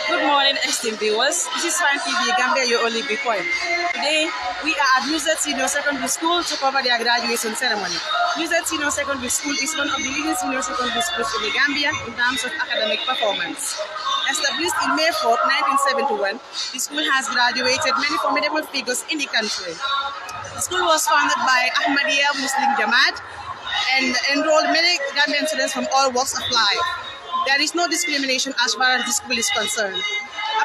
Good morning, esteemed viewers. This is Fine TV Gambia, your only big point. Today, we are at Nusrat Senior Secondary School to cover their graduation ceremony. Nusrat Senior Secondary School is one of the leading senior secondary schools in the Gambia in terms of academic performance. Established in May 4, 1971, the school has graduated many formidable figures in the country. The school was founded by Ahmadiyya Muslim Jamaat and enrolled many Gambian students from all walks of life. There is no discrimination as far as the school is concerned.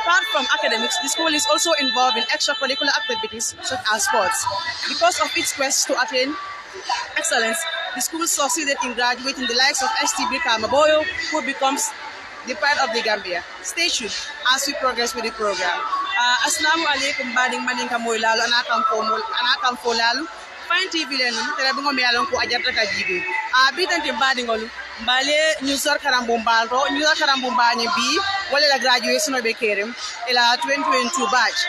Apart from academics, the school is also involved in extracurricular activities such as sports. Because of its quest to attain excellence, the school succeeded in graduating the likes of STB Kamaboyo, who becomes the pride of the Gambia. Stay tuned as we progress with the program. Assalamu alaikum bading maninka moy lalo anakam fo lalo. Fine TV lenum tere bungo me alon ko ajarta ka jibe. Bitante badingolu mbale Nusrat karambumbalto bi wala la graduation be kerem ela 2022 batch.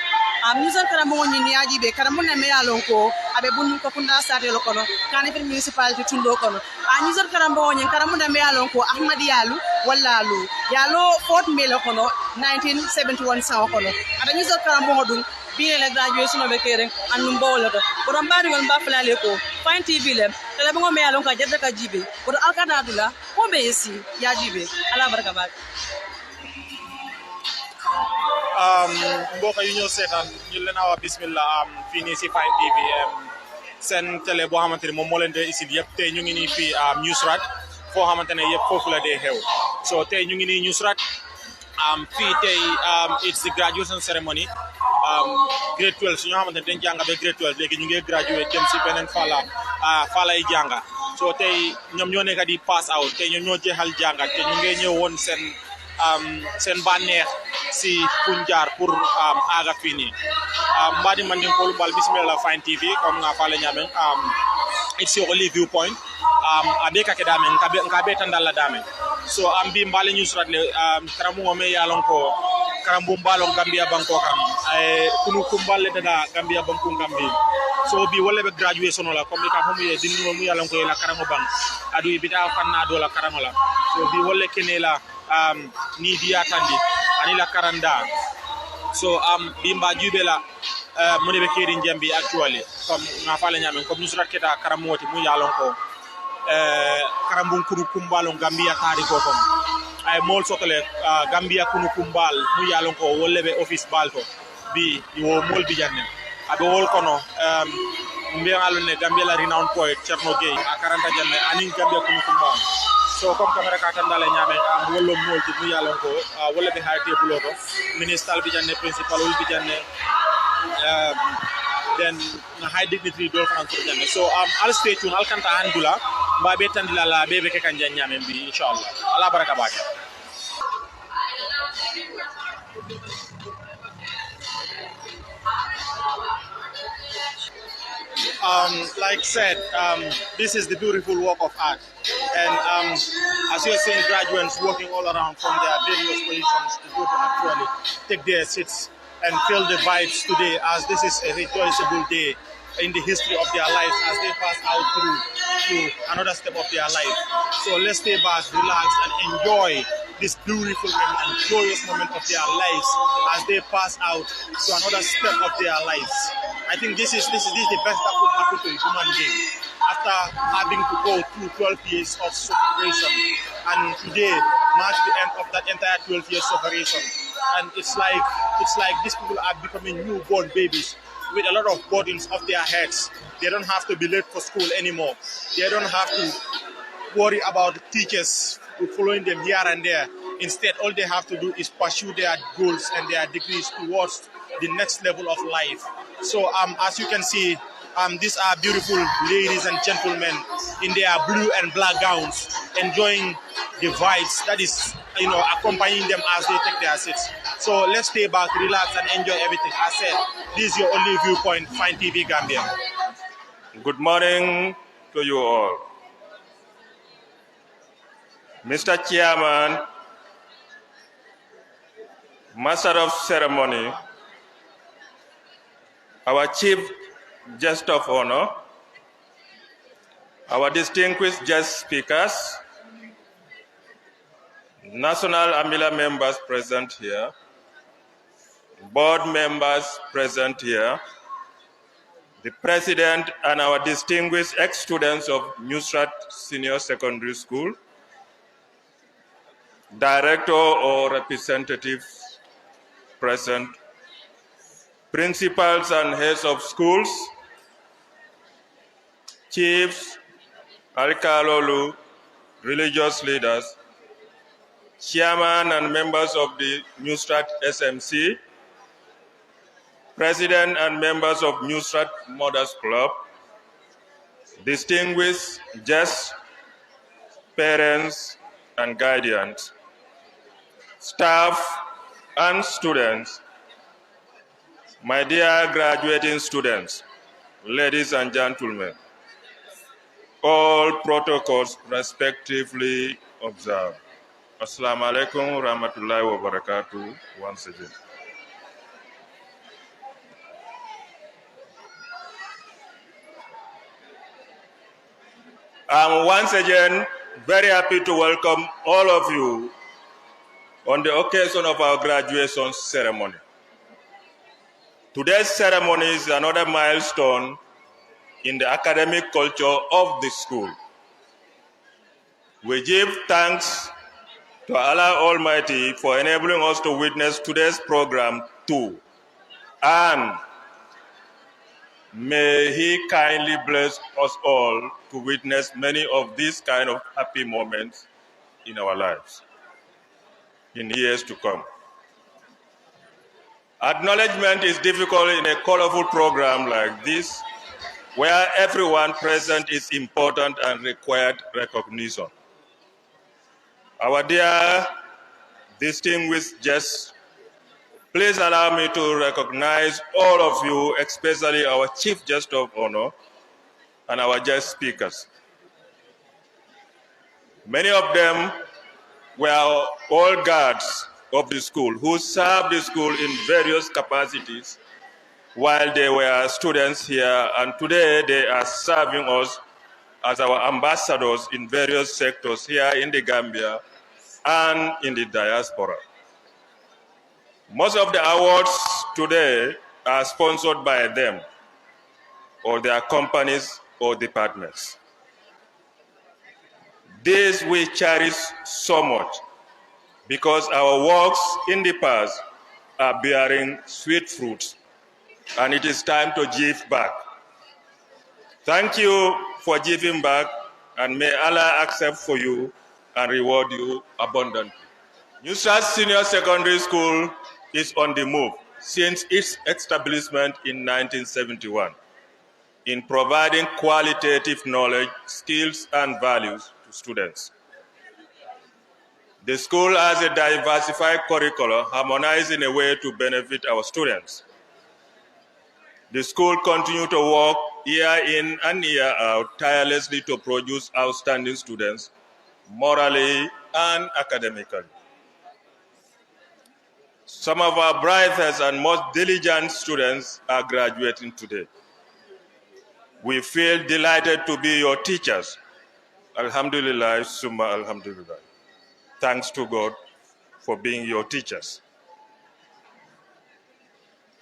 Nusrat karambungo nyini aji be karambuna me alon ko abe bunu ko kunda sate lokono kanifir municipality tundo kono. Nusrat karambungo nyen karambuna me alon ko Ahmadiyalu wala lu yalo Fort Melo kono 1971 sawo kono. Ada Nusrat karambungo dum bien la graduation be kerem anum bawlato ko mbari won ba flale ko Fine TV lem tele bungo me alon ka jetta ka jibe ko alkada dula ko be yesi ya jibe ala baraka ba mbokk yi ñoo seetaan ñu leen awa bismillah fii nii si Fine TV seen télé boo xamante ne moom moo leen dee isil yëpp tey ñu ngi nii fii Nusrat foo xamante ne yëpp foofu la dee xew so tey ñu ngi nii Nusrat fii tey it's the graduation ceremony grade 12 su ñoo xamante ne dañ jànga ba grade 12 léegi ñu ngi graduate dem si beneen fala yi jànga so tey ñoom ñoo nekk di pass out tey ñoom ñoo jeexal jànga te ñu ngi ñëw woon seen bànneex si fuñ jaar pour aga fii nii mbadi man din kolu bal bismillah Fine TV comme nga fala ñamen it's your only viewpoint abe kake dame nkabe tandala dame so bi mbale Nusrat le karamu me yalon ko karambu mbalo Gambia banko kam kunu kumballe dada Gambia banko Gambia so bi wala be graduation la comme ka famu ye dinno mu yalon ko la karamo bang adu bita fanna do la karamo la so bi wala kenela ni dia tandi ani la karanda so bi mba jube la mone be keri njambi actually comme nga fala nyamen comme Nusrat keta karamoti mu yalon ko karambun kunu kumbalo Gambia kari ko kom ay mol sotole Gambia kunu kumbal mu yalon ko wolle be office balto bi yo mol bi janne abe wol kono mbe alone Gambia la renowned poet Cherno Gay akaranta janne ani Gambia kunu kumbal so comme camera ka tandale nyame wollo mol ti mu yalon ko wolle be ha table to minister bi janne principal wol bi janne then high dignitary do fan ko janne so al stay tune al kanta andula mbabe tandila la bebe ke kan nyame bi inshallah ala baraka bake like said, this is the beautiful work of art, and as you're seeing graduates working all around from their various positions to go to actually take their seats and feel the vibes today, as this is a rejoicable day in the history of their lives as they pass out through to another step of their life. So let's stay back, relax, and enjoy this beautiful and joyous moment of their lives as they pass out to another step of their lives. I think this is the best that could happen to a human being after having to go through 12 years of separation, and today marks the end of that entire 12 years separation. And it's like these people are becoming newborn babies with a lot of burdens off their heads. They don't have to be late for school anymore. They don't have to worry about teachers following them here and there. Instead, all they have to do is pursue their goals and their degrees towards the next level of life. So as you can see, these are beautiful ladies and gentlemen in their blue and black gowns, enjoying the vibes that is, accompanying them as they take their seats. So let's stay back, relax, and enjoy everything. As said, this is your only viewpoint, Fine TV Gambia. Good morning to you all. Mr. Chairman, Master of Ceremony, our Chief Guest of Honor, our distinguished guest speakers, National Amila members present here, board members present here, the president and our distinguished ex-students of Nusrat Senior Secondary School, director or representatives present, principals and heads of schools, chiefs, alkalolu, religious leaders, chairman and members of the Nusrat SMC, president and members of Nusrat Mothers Club, distinguished guests, parents and guardians, staff and students, my dear graduating students, ladies and gentlemen, all protocols respectively observed. Assalamu alaikum rahmatullahi wa barakatuh once again. I'm once again very happy to welcome all of you on the occasion of our graduation ceremony. Today's ceremony is another milestone in the academic culture of the school. We give thanks to Allah Almighty for enabling us to witness today's program too. And may He kindly bless us all to witness many of these kind of happy moments in our lives in years to come. Acknowledgement is difficult in a colorful program like this, where everyone present is important and required recognition. Our dear distinguished guests, please allow me to recognize all of you, especially our Chief Guest of Honor and our guest speakers. Many of them were all guards of the school who served the school in various capacities while they were students here, and today they are serving us as our ambassadors in various sectors here in the Gambia and in the diaspora. Most of the awards today are sponsored by them or their companies or departments. This we cherish so much because our works in the past are bearing sweet fruits, and it is time to give back. Thank you for giving back, and may Allah accept for you and reward you abundantly. Nusrat Senior Secondary School is on the move since its establishment in 1971 in providing qualitative knowledge, skills, and values to students. The school has a diversified curriculum harmonized in a way to benefit our students. The school continues to work year in and year out tirelessly to produce outstanding students, morally and academically. Some of our brightest and most diligent students are graduating today. We feel delighted to be your teachers. Alhamdulillah, summa alhamdulillah. Thanks to God for being your teachers.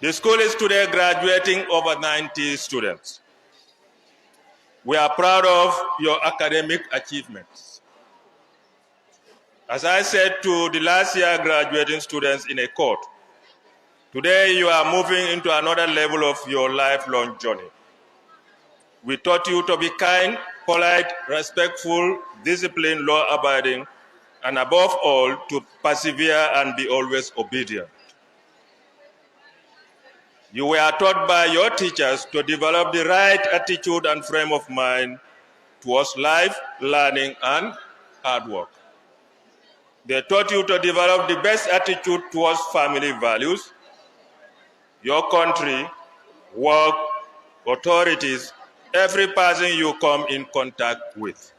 The school is today graduating over 90 students. We are proud of your academic achievements. As I said to the last year graduating students in a court, today you are moving into another level of your lifelong journey. We taught you to be kind, polite, respectful, disciplined, law-abiding, and above all, to persevere and be always obedient. You were taught by your teachers to develop the right attitude and frame of mind towards life, learning, and hard work. They taught you to develop the best attitude towards family values, your country, work, authorities, every person you come in contact with.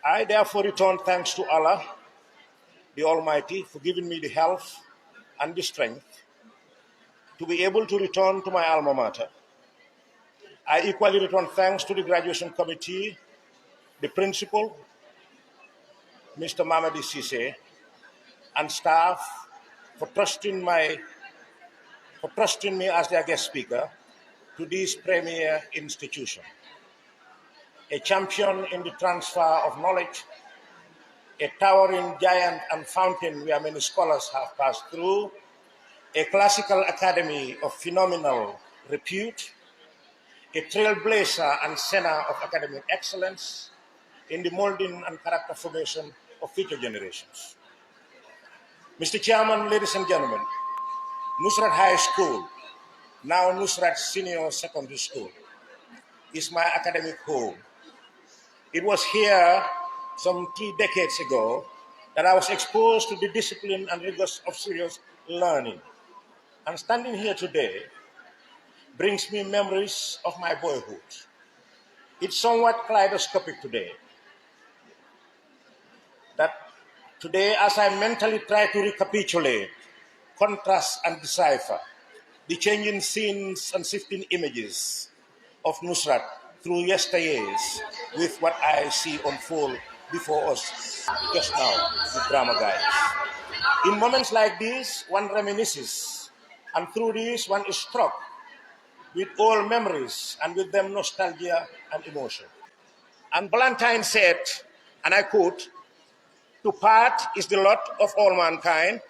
I therefore return thanks to Allah, the Almighty, for giving me the health and the strength to be able to return to my alma mater. I equally return thanks to the graduation committee, the principal, Mr. Mamadi Sise, and staff for trusting my for trusting me as their guest speaker to this premier institution. A champion in the transfer of knowledge, a towering giant and fountain where many scholars have passed through, a classical academy of phenomenal repute, a trailblazer and center of academic excellence in the molding and character formation of future generations. Mr. Chairman, ladies and gentlemen, Nusrat High School, now Nusrat Senior Secondary School, is my academic home. It was here some 3 decades ago that I was exposed to the discipline and rigors of serious learning. And standing here today brings me memories of my boyhood. It's somewhat kaleidoscopic today. That today, as I mentally try to recapitulate, contrast and decipher the changing scenes and shifting images of Nusrat through yesteryears with what I see unfold before us just now with drama guys. In moments like this, one reminisces, and through this, one is struck with old memories and with them nostalgia and emotion. And Ballantyne said, and I quote, "To part is the lot of all mankind.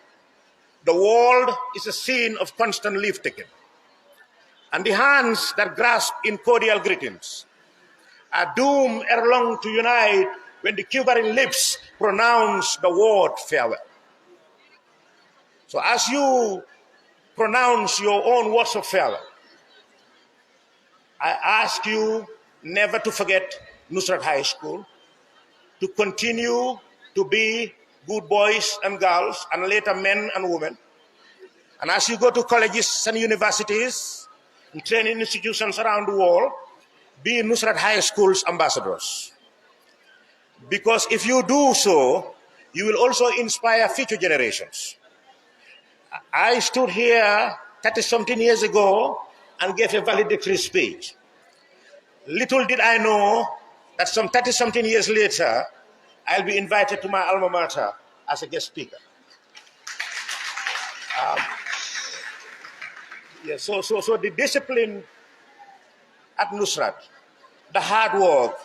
The world is a scene of constant leave-taking. And the hands that grasp in cordial greetings are doomed ere long to unite when the quivering lips pronounce the word farewell." So as you pronounce your own words of farewell, I ask you never to forget Nusrat High School, to continue to be good boys and girls, and later men and women. And as you go to colleges and universities and training institutions around the world, be Nusrat High School's ambassadors. Because if you do so, you will also inspire future generations. I stood here 30-something years ago and gave a valedictory speech. Little did I know that some 30-something years later, I'll be invited to my alma mater as a guest speaker. So the discipline at Nusrat, the hard work,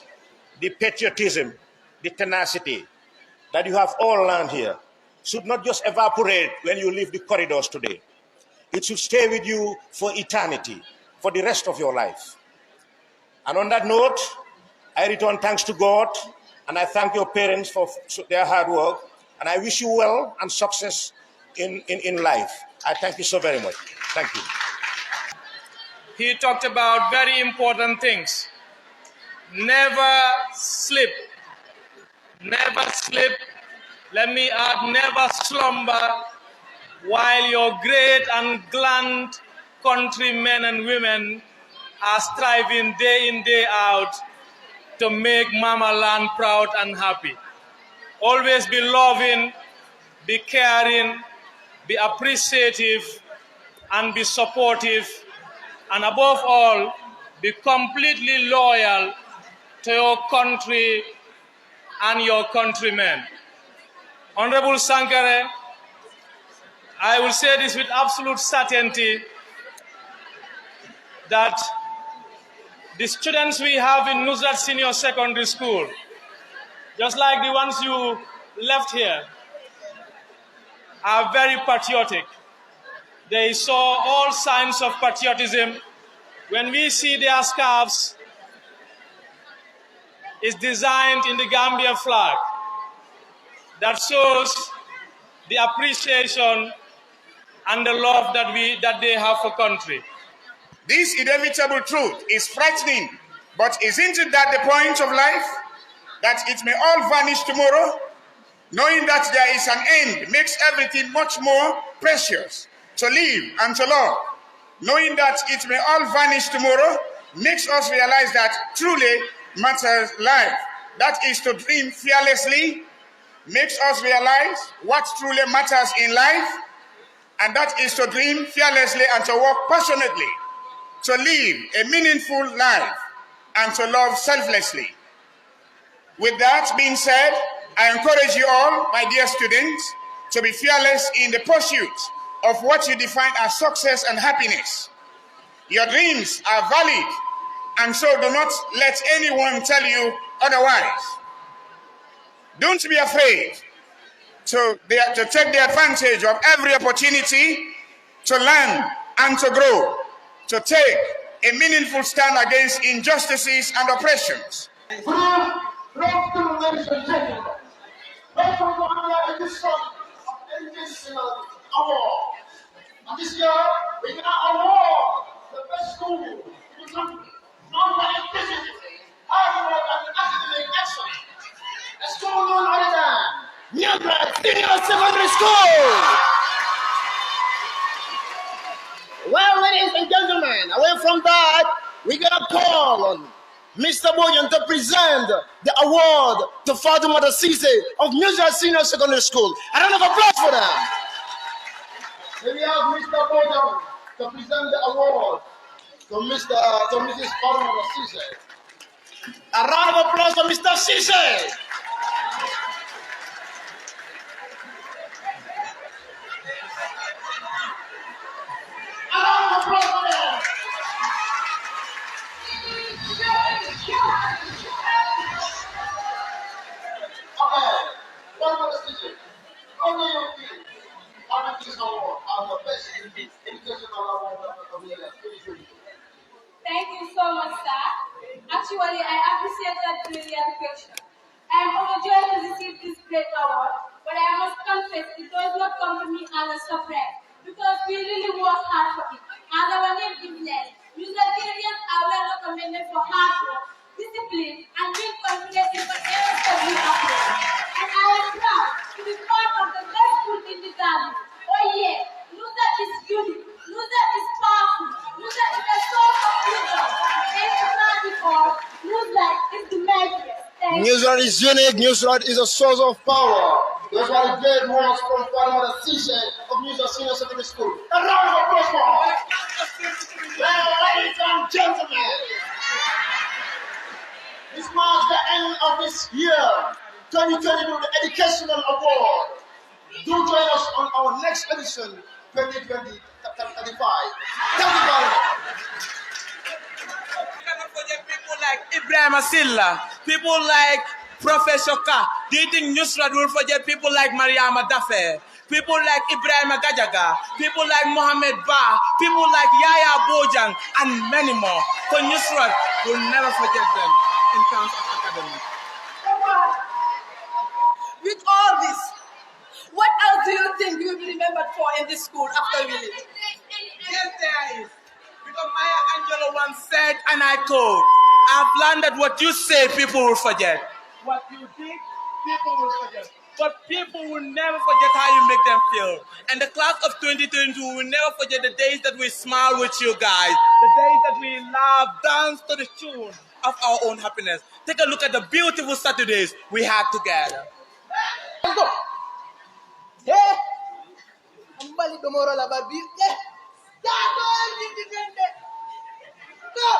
the patriotism, the tenacity that you have all learned here should not just evaporate when you leave the corridors today. It should stay with you for eternity, for the rest of your life. And on that note, I return thanks to God, and I thank your parents for their hard work, and I wish you well and success in life. I thank you so very much. Thank you. He talked about very important things. Never slip. Never slip. Let me add, never slumber while your great and gallant countrymen and women are striving day in, day out to make Mama Land proud and happy. Always be loving, be caring, be appreciative, and be supportive, and above all, be completely loyal to your country and your countrymen. Honorable Sankare, I will say this with absolute certainty, that the students we have in Nusrat Senior Secondary School, just like the ones you left here, are very patriotic. They saw all signs of patriotism. When we see their scarves, it's designed in the Gambia flag. That shows the appreciation and the love that they have for country. This inevitable truth is frightening, but isn't it that the point of life? That it may all vanish tomorrow? Knowing that there is an end makes everything much more precious to live and to love. Knowing that it may all vanish tomorrow makes us realize that truly matters life. That is to dream fearlessly, makes us realize what truly matters in life, and that is to dream fearlessly and to work passionately, to live a meaningful life, and to love selflessly. With that being said, I encourage you all, my dear students, to be fearless in the pursuit of what you define as success and happiness. Your dreams are valid, and so do not let anyone tell you otherwise. Don't be afraid to take the advantage of every opportunity to learn and to grow, to take a meaningful stand against injustices and oppressions. Good afternoon, ladies and gentlemen. Welcome to another edition of this award. And this year, we're going to award the best school in the country, known for inclusivity, hard work, and academic excellence. A school known other than Nusrat Secondary School. Well, ladies and gentlemen, away from that, we're going to call on Mr. Boyan to present the award to Fatima SSS of Nusrat Senior Secondary School. A round of applause for them. Here we have Mr. Boyan to present the award to Mrs. Fatima SSS. A round of applause for Mr. SSS. A round of applause for them. Okay, Fatima SSS. How do you feel having this award as the best educational award of the year 2022? Thank you so much, sir. Actually, I appreciate that brilliant question. I am overjoyed to receive this great award, but I must confess it does not come to me as a surprise because we really work hard for it. As our name implies, Nusratarians are well recommended for hard work, discipline, and being confident in whatever step we approach. And I am proud to be part of the best school in the Gambia. Oh yeah, Nusrat is unique. Nusrat is powerful. Nusrat is the source of wisdom. Thank you, God, because Nusrat is the mightiest. Nusrat is unique. Nusrat is a source of power. That's why the great words from Fatima SSS of Nusrat Senior Secondary School. A round of applause for her. Well, ladies and gentlemen, this marks the end of this year, 2022, the Educational Award. Do join us on our next edition, 2020-35. Thank you very much. Cannot forget people like Ibrahim Asilla, people like Professor Ka. Do you think Nusrat will forget people like Mariama Dafe, people like Ibrahim Gajaga, people like Mohammed Ba, people like Yaya Bojang, and many more? So Nusrat will never forget them in terms of academics. With all this, what else do you think you will be remembered for in this school after we leave? Yes, there is. Because Maya Angelou once said, and I quote, I've learned that what you say, people will forget. What you did, people will forget. But people will never forget how you make them feel. And the class of 2022 will never forget the days that we smile with you guys, the days that we laugh, dance to the tune of our own happiness. Take a look at the beautiful Saturdays we had together. Go. Hey, I'm Bali Domoro la Babi. Yeah. Go.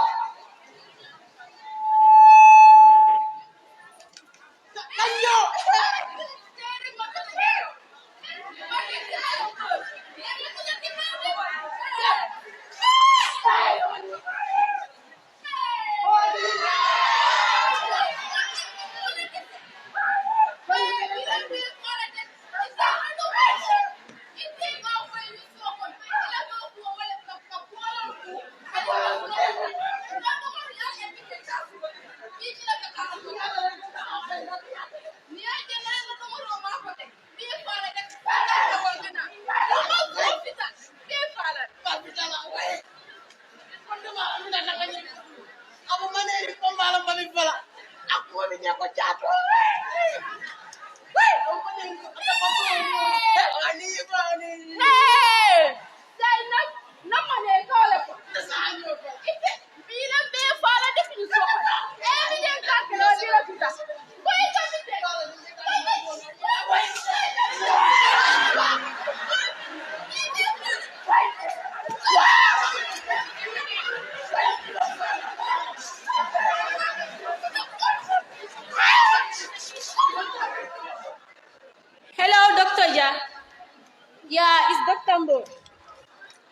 it's Dr. Mbo.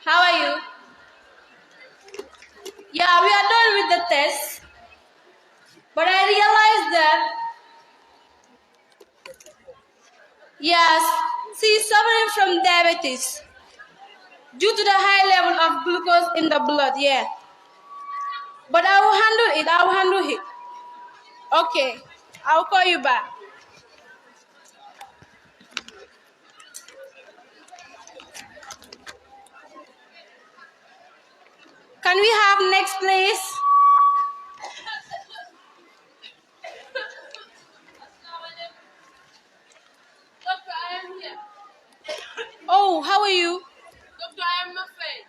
How are you? Yeah, we are done with the test. But I realized that, yes, she is suffering from diabetes due to the high level of glucose in the blood, yeah. But I will handle it. Okay, I'll call you back. Can we have next, please? Doctor, I am here. Oh, how are you? Doctor, I am not fine.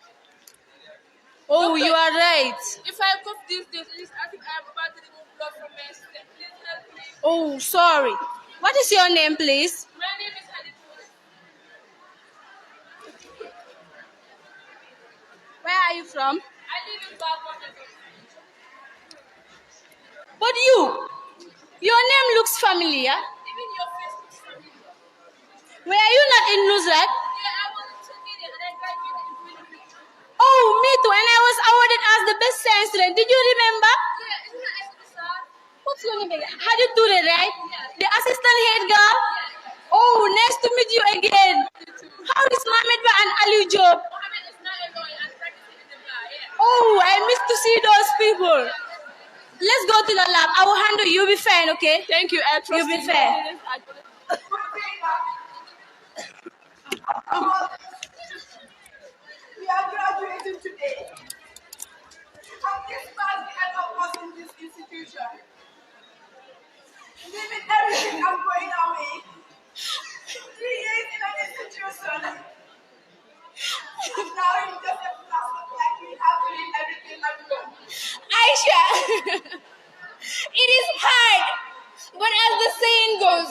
Oh, doctor, you are right. If I cough these days, it is as if I am about to remove blood from my system. Please help me. Oh, sorry. What is your name, please? My name is Hadipur. Where are you from? I live in Bangladesh. But your name looks familiar. Even your face looks familiar. Were you not in Nusrat? Yeah, I was in Ceremonial and I graduated in 2015. Oh, me too. And I was awarded as the best science student. Did you remember? Yeah, isn't that S.S.S? What's your name again? How did you do that, right? Yeah. The assistant head girl? Yeah. Oh, nice to meet you again. You too. How is Mohammed and Ali Job? Mohammed is not alone and practicing in the bar, yeah. Oh, I miss to see those people. Let's go to the lab. I will handle you. You'll be fine, okay? Thank you. I trust you. You'll be fair. We are graduating today. And this marks the end of us in this institution. Leaving everything and going away. 3 years in an institution. And now in just a class like we have to leave everything and go. Aisha, it is hard, but as the saying goes,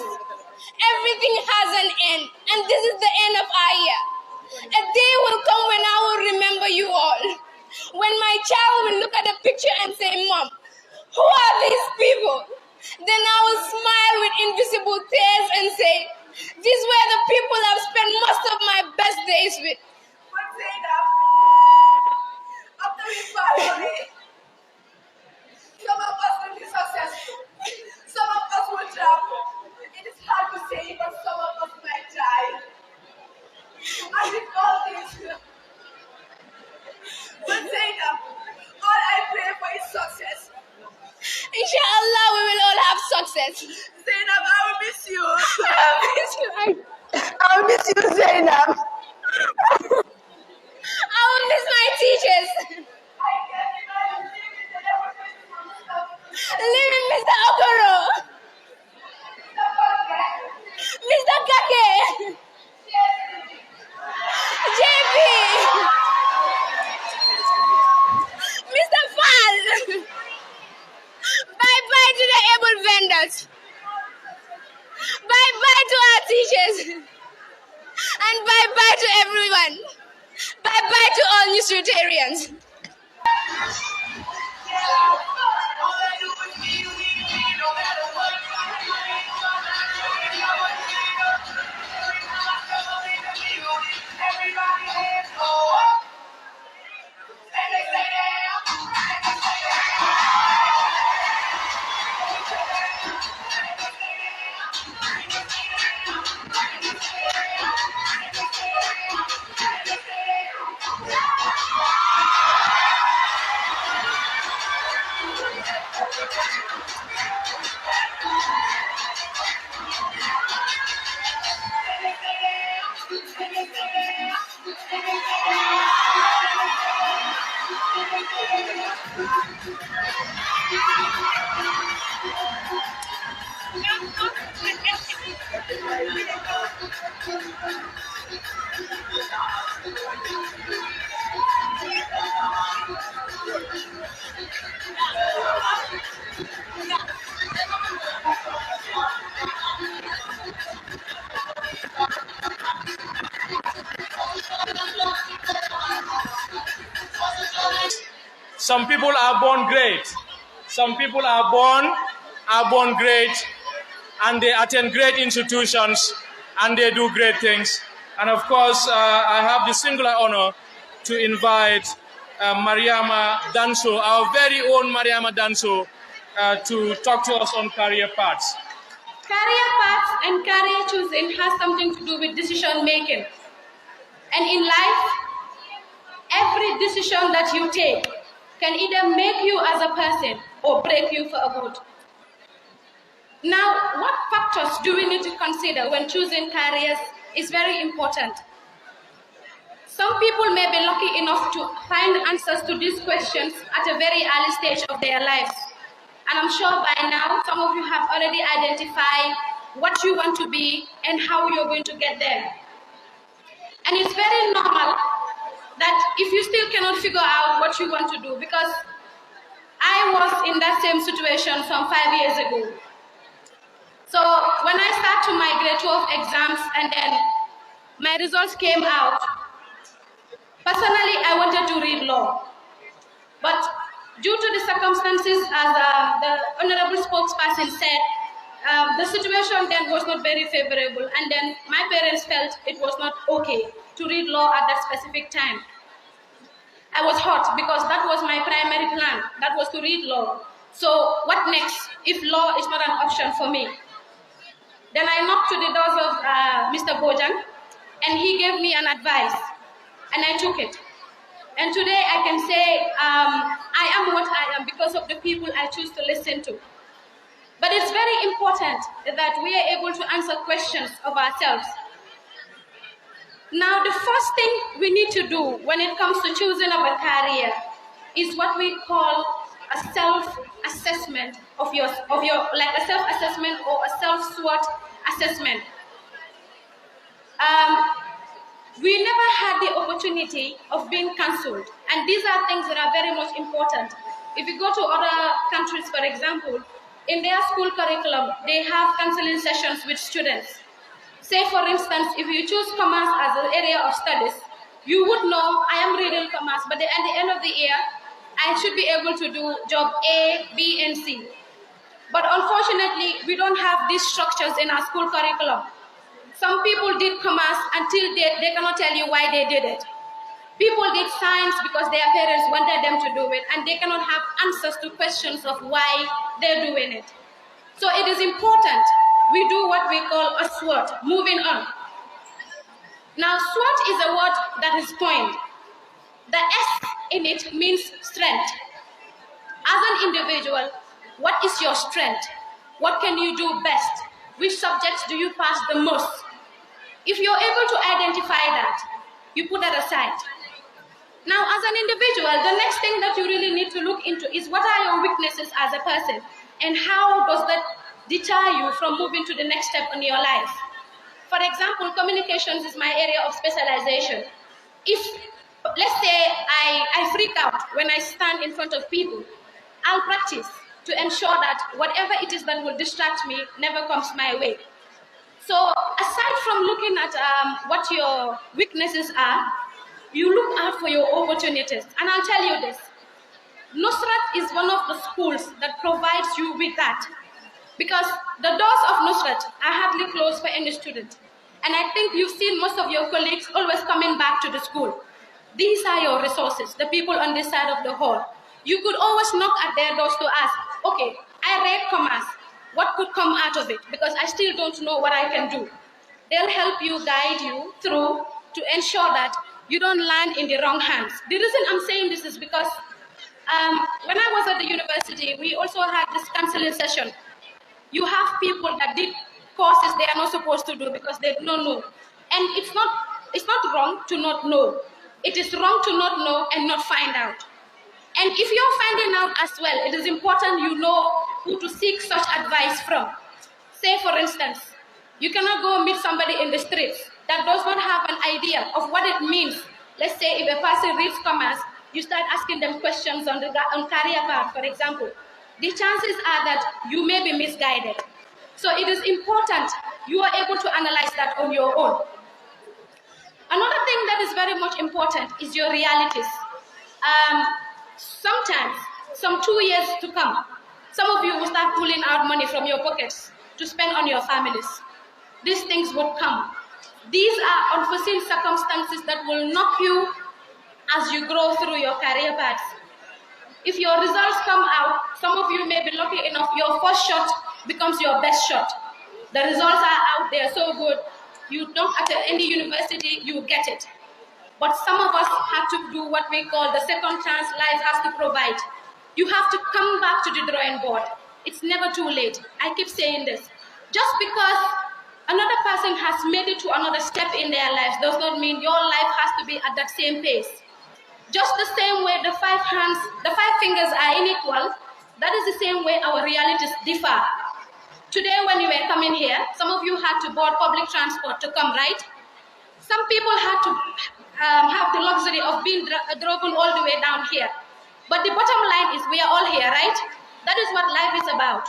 everything has an end, and this is the end of our year. A day will come when I will remember you all. When my child will look at the picture and say, Mom, who are these people? Then I will smile with invisible tears and say, these were the people I've spent most of my best days with. But Zainab, after we pass away, some of us will be successful. Some of us will travel. It is hard to say, but some of us might die. I did all this. But Zainab, all I pray for is success. Inshallah, we will all have success. Zainab, I will miss you. I will miss you. I will miss you, Zainab. I will miss my teachers. I can't imagine leaving the laboratory from stuff. Leaving Mr. Okoro. Mr. Kake. JP. Mr. Fall. Bye-bye to the able vendors. Bye-bye to our teachers. And bye-bye to everyone. Bye-bye to all Nusratarians. Some people are born great. Some people are born great, and they attend great institutions, and they do great things. And of course, I have the singular honor to invite Mariama Danso, our very own Mariama Danso, to talk to us on career paths. Career paths and career choosing has something to do with decision making. And in life, every decision that you take can either make you as a person or break you for a good. Now, what factors do we need to consider when choosing careers is very important. Some people may be lucky enough to find answers to these questions at a very early stage of their lives. And I'm sure by now, some of you have already identified what you want to be and how you're going to get there. And it's very normal that if you still cannot figure out what you want to do, because I was in that same situation some 5 years ago. So when I started to my grade 12 exams and then my results came out, personally I wanted to read law. But due to the circumstances, as the honorable spokesperson said, the situation then was not very favorable, and then my parents felt it was not okay to read law at that specific time. I was hurt because that was my primary plan, that was to read law. So what next if law is not an option for me? Then I knocked to the doors of Mr. Bojang, and he gave me an advice, and I took it. And today I can say I am what I am because of the people I choose to listen to. But it's very important that we are able to answer questions of ourselves. Now, the first thing we need to do when it comes to choosing of a career is what we call a self-assessment of your like a self-assessment or a self-SWOT assessment. We never had the opportunity of being cancelled, and these are things that are very much important. If you go to other countries, for example, in their school curriculum, they have counseling sessions with students. Say, for instance, if you choose commerce as an area of studies, you would know I am reading commerce, but at the end of the year, I should be able to do job A, B, and C. But unfortunately, we don't have these structures in our school curriculum. Some people did commerce until they cannot tell you why they did it. People did science because their parents wanted them to do it, and they cannot have answers to questions of why they're doing it. So it is important we do what we call a SWOT, moving on. Now, SWOT is a word that is coined. The S in it means strength. As an individual, what is your strength? What can you do best? Which subjects do you pass the most? If you're able to identify that, you put that aside. Now, as an individual, the next thing that you really need to look into is what are your weaknesses as a person, and how does that deter you from moving to the next step in your life? For example, communications is my area of specialization. If, let's say, I freak out when I stand in front of people, I'll practice to ensure that whatever it is that will distract me never comes my way. So aside from looking at what your weaknesses are, you look out for your opportunities. And I'll tell you this, Nusrat is one of the schools that provides you with that. Because the doors of Nusrat are hardly closed for any student. And I think you've seen most of your colleagues always coming back to the school. These are your resources, the people on this side of the hall. You could always knock at their doors to ask, okay, I read commerce. What could come out of it? Because I still don't know what I can do. They'll help you, guide you through to ensure that you don't land in the wrong hands. The reason I'm saying this is because when I was at the university, we also had this counseling session. You have people that did courses they are not supposed to do because they don't know. And it's not wrong to not know. It is wrong to not know and not find out. And if you're finding out as well, it is important you know who to seek such advice from. Say, for instance, you cannot go meet somebody in the streets that does not have an idea of what it means. Let's say if a person reads commerce, you start asking them questions on career path, for example. The chances are that you may be misguided. So it is important you are able to analyze that on your own. Another thing that is very much important is your realities. Sometimes, some 2 years to come, some of you will start pulling out money from your pockets to spend on your families. These things would come. These are unforeseen circumstances that will knock you as you grow through your career paths. If your results come out, some of you may be lucky enough, your first shot becomes your best shot. The results are out there, so good. You don't attend any university, you get it. But some of us have to do what we call the second chance life has to provide. You have to come back to the drawing board. It's never too late. I keep saying this. Just because another person has made it to another step in their lives does not mean your life has to be at that same pace. Just the same way the five fingers are unequal, that is the same way our realities differ. Today when you were coming here, some of you had to board public transport to come, right? Some people had to have the luxury of being driven all the way down here. But the bottom line is we are all here, right? That is what life is about.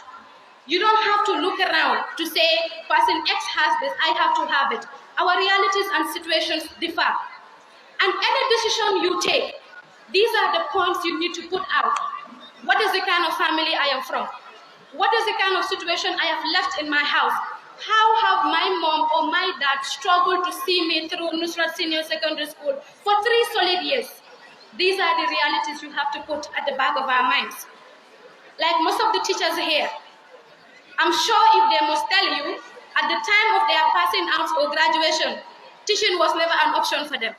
You don't have to look around to say, person X has this, I have to have it. Our realities and situations differ. And any decision you take, these are the points you need to put out. What is the kind of family I am from? What is the kind of situation I have left in my house? How have my mom or my dad struggled to see me through Nusrat Senior Secondary School for 3 solid years? These are the realities you have to put at the back of our minds. Like most of the teachers here, I'm sure if they must tell you, at the time of their passing out or graduation, teaching was never an option for them.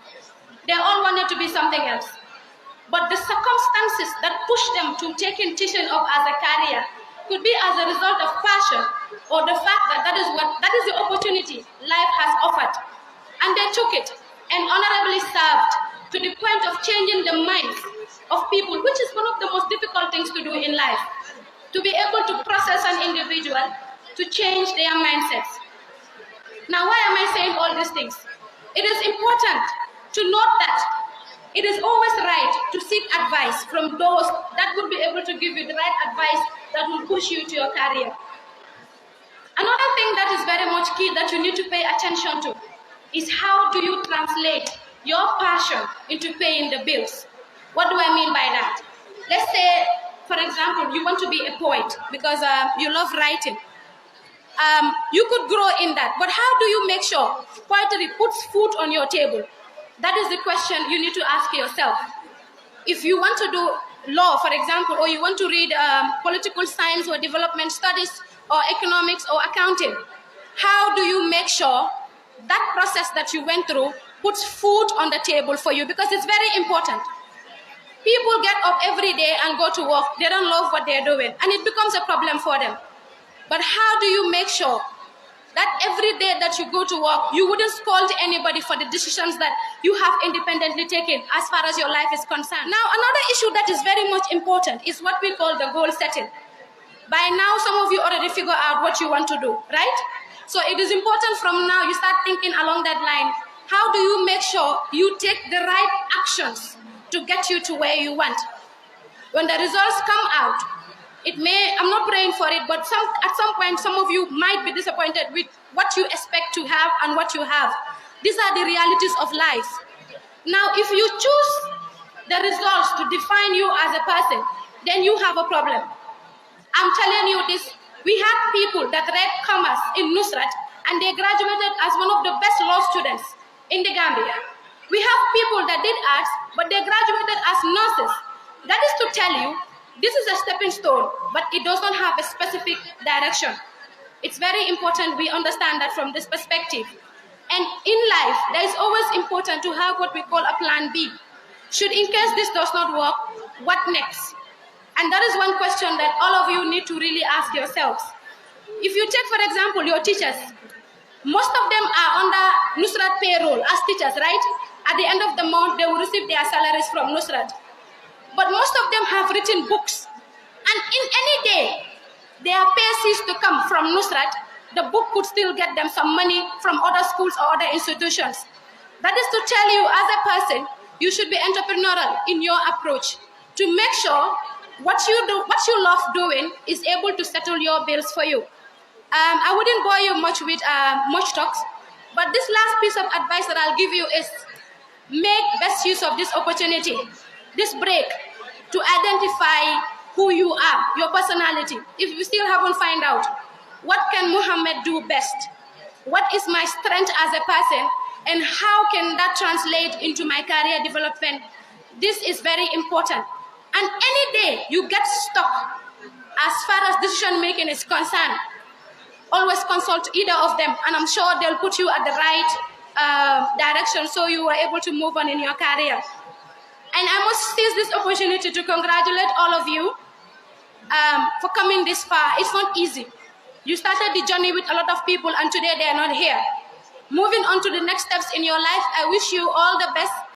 They all wanted to be something else. But the circumstances that pushed them to taking teaching up as a career could be as a result of passion or the fact that that is the opportunity life has offered. And they took it and honorably served to the point of changing the minds of people, which is one of the most difficult things to do in life. To be able to process an individual to change their mindsets. Now, why am I saying all these things? It is important to note that it is always right to seek advice from those that would be able to give you the right advice that will push you to your career. Another thing that is very much key that you need to pay attention to is how do you translate your passion into paying the bills. What do I mean by that? Let's say, for example, you want to be a poet because you love writing. You could grow in that, but how do you make sure poetry puts food on your table? That is the question you need to ask yourself. If you want to do law, for example, or you want to read political science or development studies or economics or accounting, how do you make sure that process that you went through puts food on the table for you? Because it's very important. People get up every day and go to work. They don't love what they're doing, and it becomes a problem for them. But how do you make sure that every day that you go to work, you wouldn't scold anybody for the decisions that you have independently taken as far as your life is concerned? Now, another issue that is very much important is what we call the goal setting. By now, some of you already figure out what you want to do, right? So it is important from now you start thinking along that line. How do you make sure you take the right actions to get you to where you want? When the results come out, I'm not praying for it, but at some point, some of you might be disappointed with what you expect to have and what you have. These are the realities of life. Now, if you choose the results to define you as a person, then you have a problem. I'm telling you this, we had people that read commerce in Nusrat, and they graduated as one of the best law students in the Gambia. We have people that did arts, but they graduated as nurses. That is to tell you, this is a stepping stone, but it does not have a specific direction. It's very important we understand that from this perspective. And in life, there is always important to have what we call a plan B. Should in case this does not work, what next? And that is one question that all of you need to really ask yourselves. If you take, for example, your teachers, most of them are under Nusrat payroll as teachers, right? At the end of the month, they will receive their salaries from Nusrat. But most of them have written books. And in any day, their pay cease to come from Nusrat, the book could still get them some money from other schools or other institutions. That is to tell you, as a person, you should be entrepreneurial in your approach to make sure what you love doing is able to settle your bills for you. I wouldn't bore you much with much talks, but this last piece of advice that I'll give you is make best use of this opportunity, this break, to identify who you are, your personality. If you still haven't found out, what can Muhammad do best? what is my strength as a person, and how can that translate into my career development. This is very important. And any day you get stuck as far as decision making is concerned, always consult either of them, and I'm sure they'll put you at the right direction so you are able to move on in your career. And I must seize this opportunity to congratulate all of you for coming this far. It's not easy. You started the journey with a lot of people, and today they are not here. Moving on to the next steps in your life, I wish you all the best.